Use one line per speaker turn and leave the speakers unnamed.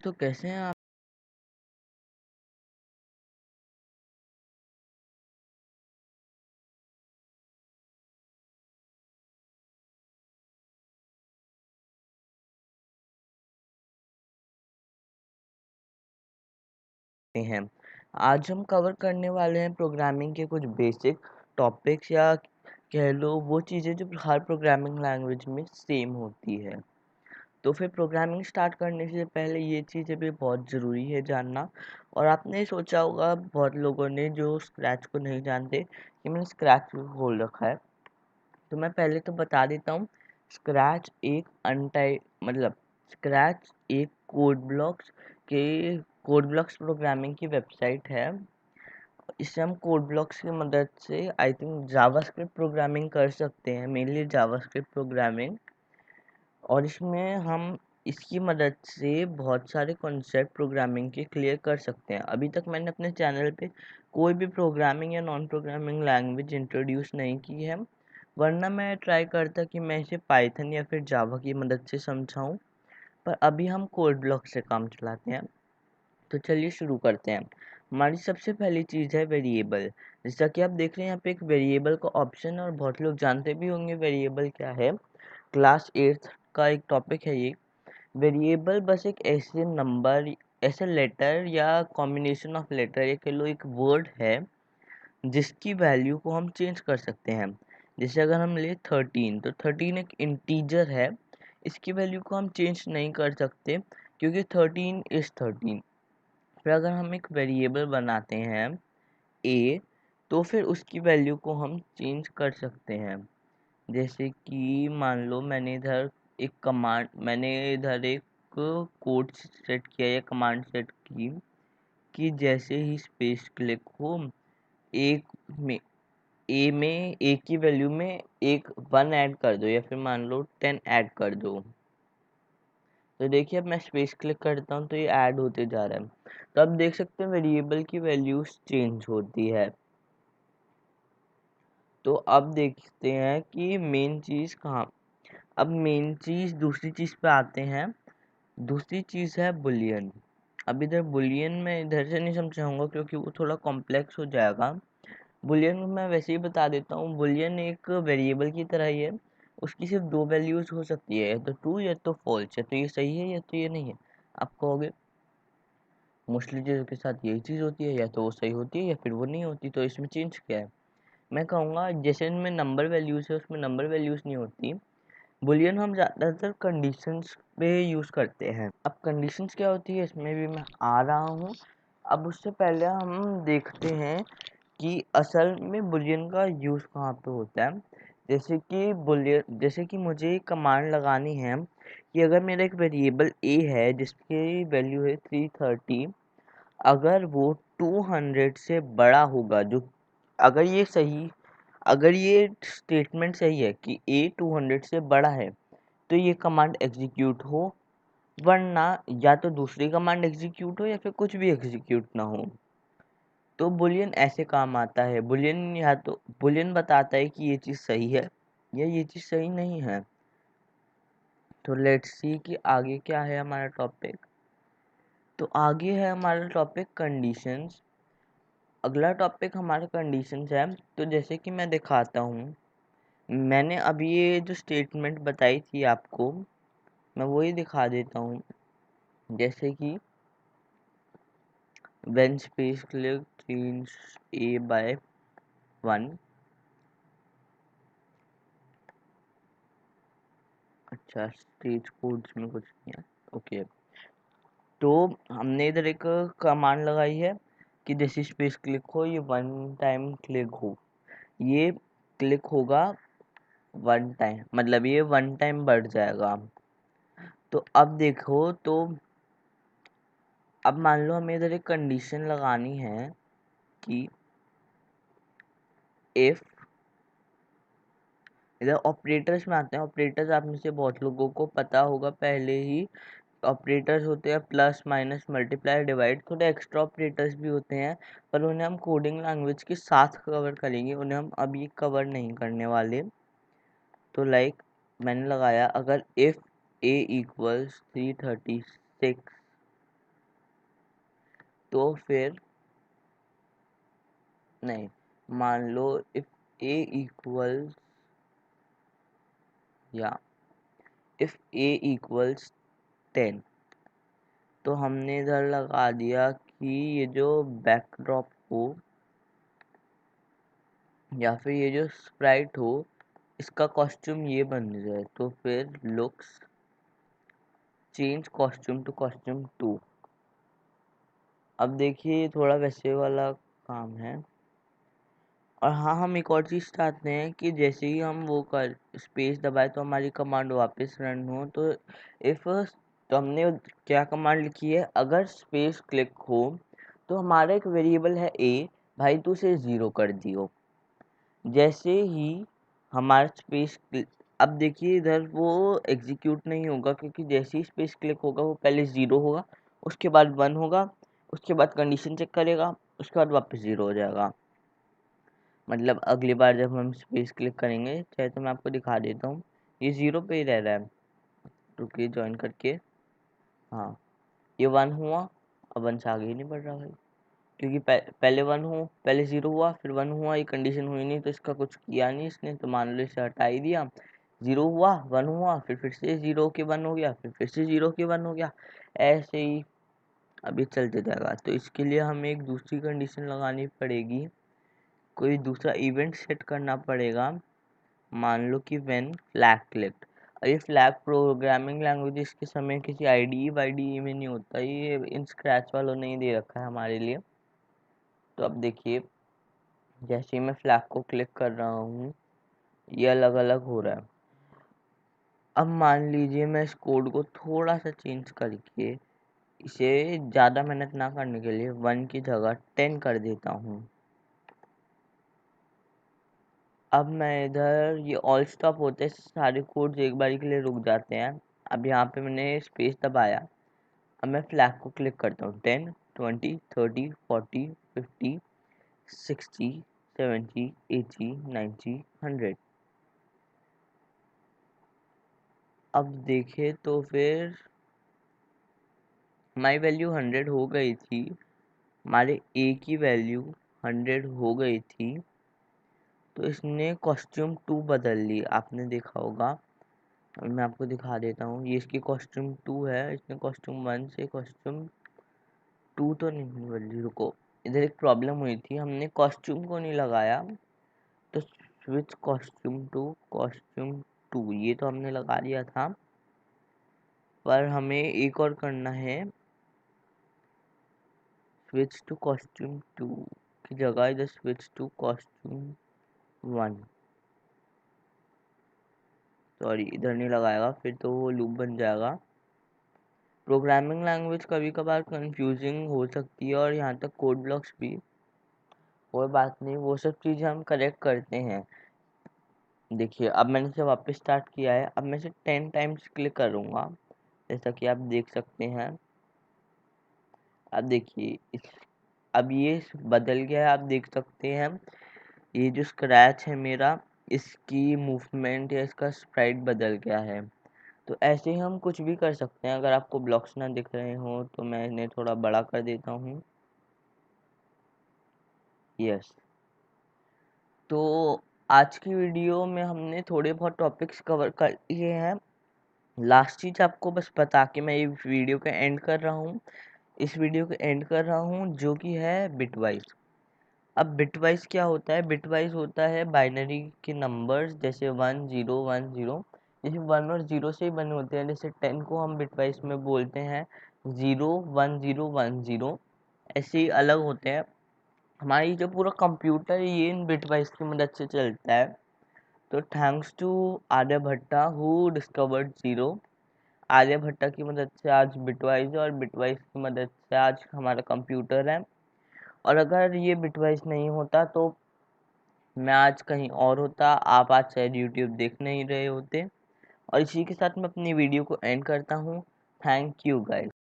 दोस्तों, कैसे हैं आप? हैं आज हम कवर करने वाले हैं प्रोग्रामिंग के कुछ बेसिक टॉपिक्स, या कह लो वो चीज़ें जो हर प्रोग्रामिंग लैंग्वेज में सेम होती है। तो फिर प्रोग्रामिंग स्टार्ट करने से पहले ये चीज़ें भी बहुत ज़रूरी है जानना। और आपने सोचा होगा, बहुत लोगों ने जो स्क्रैच को नहीं जानते, कि मैंने स्क्रैच को खोल रखा है। तो मैं पहले तो बता देता हूँ, स्क्रैच एक अनटाइप मतलब स्क्रैच एक कोड ब्लॉक्स प्रोग्रामिंग की वेबसाइट है। इससे हम कोड ब्लॉक्स की मदद से आई थिंक जावास्क्रिप्ट प्रोग्रामिंग कर सकते हैं, मेनली जावास्क्रिप्ट प्रोग्रामिंग। और इसमें हम इसकी मदद से बहुत सारे कॉन्सेप्ट प्रोग्रामिंग के क्लियर कर सकते हैं। अभी तक मैंने अपने चैनल पे कोई भी प्रोग्रामिंग या नॉन प्रोग्रामिंग लैंग्वेज इंट्रोड्यूस नहीं की है, वरना मैं ट्राई करता कि मैं इसे पाइथन या फिर जावा की मदद से समझाऊं। पर अभी हम कोड ब्लॉक से काम चलाते हैं। तो चलिए शुरू करते हैं। हमारी सबसे पहली चीज़ है वेरिएबल। जैसा कि आप देख रहे हैं यहाँ पे एक वेरिएबल का ऑप्शन है, और बहुत लोग जानते भी होंगे वेरिएबल क्या है। क्लास 8 का एक टॉपिक है ये। वेरिएबल बस एक ऐसे नंबर, ऐसे लेटर या कॉम्बिनेशन ऑफ लेटर, या कह लो एक वर्ड है जिसकी वैल्यू को हम चेंज कर सकते हैं। जैसे अगर हम ले 13, तो 13 एक इंटीजर है। इसकी वैल्यू को हम चेंज नहीं कर सकते, क्योंकि 13 इज 13। फिर अगर हम एक वेरिएबल बनाते हैं a, तो फिर उसकी वैल्यू को हम चेंज कर सकते हैं। जैसे कि मान लो मैंने इधर एक कोड सेट किया या कमांड सेट की कि जैसे ही स्पेस क्लिक हो, एक में ए की वैल्यू में एक 1 ऐड कर दो, या फिर मान लो 10 ऐड कर दो। तो देखिए, अब मैं स्पेस क्लिक करता हूँ तो ये ऐड होते जा रहा है। तो अब देख सकते हैं वेरिएबल की वैल्यूज चेंज होती है। तो अब देखते हैं कि मेन चीज़ कहाँ। अब मेन चीज़ दूसरी चीज़ पे आते हैं। दूसरी चीज़ है बुलियन। अब इधर बुलियन मैं इधर से नहीं समझाऊंगा, क्योंकि वो थोड़ा कॉम्प्लेक्स हो जाएगा। बुलियन मैं वैसे ही बता देता हूँ। बुलियन एक वेरिएबल की तरह ही है। उसकी सिर्फ दो वैल्यूज हो सकती है, या तो ट्रू या तो फॉल्स, या तो ये सही है या तो ये नहीं है। आप कहोगे मोस्टली चीज़ों के साथ यही चीज़ होती है, या तो वो सही होती है या फिर वो नहीं होती, तो इसमें चेंज क्या है। मैं कहूँगा जैसे इनमें नंबर वैल्यूज़ है, उसमें नंबर वैल्यूज़ नहीं होती। बुलियन हम ज़्यादातर कंडीशंस पे यूज़ करते हैं। अब कंडीशंस क्या होती है, इसमें भी मैं आ रहा हूँ। अब उससे पहले हम देखते हैं कि असल में बुलियन का यूज़ कहाँ पे होता है। जैसे कि मुझे कमांड लगानी है कि अगर मेरा एक वेरिएबल ए है जिसकी वैल्यू है 330, अगर वो 200 से बड़ा होगा, जो अगर ये सही अगर ये स्टेटमेंट सही है कि ए 200 से बड़ा है, तो ये कमांड एग्जीक्यूट हो, वरना या तो दूसरी कमांड एग्जीक्यूट हो या फिर कुछ भी एग्जीक्यूट ना हो। तो बुलियन ऐसे काम आता है। बुलियन या तो बुलियन बताता है कि ये चीज़ सही है या ये चीज़ सही नहीं है। तो लेट्स सी कि आगे क्या है हमारा टॉपिक। तो आगे है हमारा टॉपिक कंडीशंस। अगला टॉपिक हमारा कंडीशंस है। तो जैसे कि मैं दिखाता हूँ, मैंने अभी ये जो स्टेटमेंट बताई थी आपको, मैं वही दिखा देता हूँ। जैसे कि when space click change a by 1। अच्छा, स्टेज कोड्स में कुछ नहीं है, ओके। तो हमने इधर एक कमांड लगाई है कि जैसे स्पेस क्लिक हो, ये वन टाइम क्लिक हो। ये क्लिक होगा वन टाइम, मतलब ये वन टाइम बढ़ जाएगा। तो अब देखो, तो अब मान लो हमें इधर एक कंडीशन लगानी है कि इफ, इधर ऑपरेटर्स में आते हैं। ऑपरेटर्स आप में से बहुत लोगों को पता होगा पहले ही। ऑपरेटर्स होते हैं प्लस, माइनस, मल्टीप्लाई, डिवाइड। थोड़े एक्स्ट्रा ऑपरेटर्स भी होते हैं, पर उन्हें हम कोडिंग लैंग्वेज के साथ कवर करेंगे, उन्हें हम अभी कवर नहीं करने वाले। तो लाइक मैंने लगाया, अगर इफ़ ए इक्वल्स 336, तो फिर नहीं, मान लो इफ a इक्वल्स या इफ a इक्वल्स 10, तो हमने इधर लगा दिया कि ये जो बैकड्रॉप हो या फिर ये जो स्प्राइट हो इसका कॉस्ट्यूम ये बन जाए, तो फिर looks change costume to costume 2। अब देखिए ये थोड़ा वैसे वाला काम है। और हाँ, हम एक और चीज़ चाहते हैं कि जैसे ही हम वो कर स्पेस दबाए तो हमारी कमांड वापस रन हो। तो इफ़ तो हमने क्या कमांड लिखी है, अगर स्पेस क्लिक हो तो हमारा एक वेरिएबल है a, भाई तू उसे 0 कर दियो। जैसे ही हमारा स्पेस अब देखिए इधर वो एग्जीक्यूट नहीं होगा, क्योंकि जैसे ही स्पेस क्लिक होगा वो पहले 0 होगा, उसके बाद 1 होगा, उसके बाद कंडीशन चेक करेगा, उसके बाद वापस 0 हो जाएगा। मतलब अगली बार जब हम स्पेस क्लिक करेंगे, चाहे तो मैं आपको दिखा देता हूँ, ये 0 पे ही रह रहा है। रुकिए ज्वाइन करके, हाँ ये 1 हुआ, अब 1 से आगे ही नहीं बढ़ रहा भाई, क्योंकि पहले 1 हो, पहले 0 हुआ फिर 1 हुआ, ये कंडीशन हुई नहीं तो इसका कुछ किया नहीं इसने, तो मान लो इसे हटा ही दिया। 0 हुआ, 1 हुआ, फिर से 0 के 1 हो गया, फिर से 0 के 1 हो गया, ऐसे ही अभी चलते जाएगा। तो इसके लिए हमें एक दूसरी कंडीशन लगानी पड़ेगी, कोई दूसरा इवेंट सेट करना पड़ेगा। मान लो कि व्हेन फ्लैग क्लिक्ड, और ये फ्लैग प्रोग्रामिंग लैंग्वेज के समय किसी आईडी वाईडी में नहीं होता, ये इन स्क्रैच वालों ने ही दे रखा है हमारे लिए। तो अब देखिए जैसे ही मैं फ्लैग को क्लिक कर रहा हूँ ये अलग अलग हो रहा है। अब मान लीजिए मैं इस कोड को थोड़ा सा चेंज करके इसे ज़्यादा मेहनत ना करने के लिए 1 की जगह 10 कर देता हूँ। अब मैं इधर ये ऑल स्टॉप होते हैं, सारे कोड्स एक बारी के लिए रुक जाते हैं। अब यहाँ पे मैंने स्पेस दबाया, अब मैं फ्लैग को क्लिक करता हूँ, 10 20 30 40 50 60 70 80 90 100। अब देखे तो फिर हमारी वैल्यू 100 हो गई थी, हमारे ए की वैल्यू 100 हो गई थी, तो इसने कॉस्ट्यूम 2 बदल ली, आपने देखा होगा। मैं आपको दिखा देता हूँ, ये इसकी कॉस्ट्यूम 2 है, इसने कॉस्ट्यूम 1 से कॉस्ट्यूम 2 तो नहीं बदली। रुको, इधर एक प्रॉब्लम हुई थी, हमने कॉस्ट्यूम को नहीं लगाया, तो स्विच कॉस्ट्यूम टू कॉस्ट्यूम 2 ये तो हमने लगा दिया था, पर हमें एक और करना है, स्विच टू कॉस्ट्यूम 2 की जगह इधर स्विच टू कॉस्ट्यूम 1, सॉरी इधर नहीं लगाएगा, फिर तो वो लूप बन जाएगा। प्रोग्रामिंग लैंग्वेज कभी कभार कंफ्यूजिंग हो सकती है, और यहाँ तक कोड ब्लॉक्स भी, कोई बात नहीं, वो सब चीज़ें हम करेक्ट करते हैं। देखिए अब मैंने इसे वापस स्टार्ट किया है, अब मैं इसे 10 टाइम्स क्लिक करूँगा, जैसा कि आप देख सकते हैं। अब देखिए अब ये बदल गया है, आप देख सकते हैं ये जो स्क्रैच है मेरा, इसकी मूवमेंट या इसका स्प्राइट बदल गया है। तो ऐसे ही हम कुछ भी कर सकते हैं। अगर आपको ब्लॉक्स ना दिख रहे हो तो मैं इन्हें थोड़ा बड़ा कर देता हूँ। यस, तो आज की वीडियो में हमने थोड़े बहुत टॉपिक्स कवर कर लिए हैं। लास्ट चीज़ आपको बस बता के मैं ये वीडियो का एंड कर रहा हूँ, इस वीडियो का एंड कर रहा हूँ, जो कि है बिटवाइज। अब बिटवाइज क्या होता है? बिटवाइज होता है बाइनरी के नंबर्स, जैसे 1 0 1 0, जैसे 1 और 0 से ही बने होते हैं। जैसे 10 को हम बिटवाइज में बोलते हैं 0 1 0 1 0, ऐसे ही अलग होते हैं। हमारी जो पूरा कंप्यूटर है ये इन बिटवाइज की मदद से चलता है। तो thanks to Aryabhatta who discovered zero. Aryabhatta की मदद से आज बिटवाइज, और बिटवाइज की मदद से आज हमारा कंप्यूटर है। और अगर ये बिटवाइज नहीं होता तो मैं आज कहीं और होता, आप आज शायद यूट्यूब देख नहीं रहे होते। और इसी के साथ मैं अपनी वीडियो को एंड करता हूँ। Thank you guys.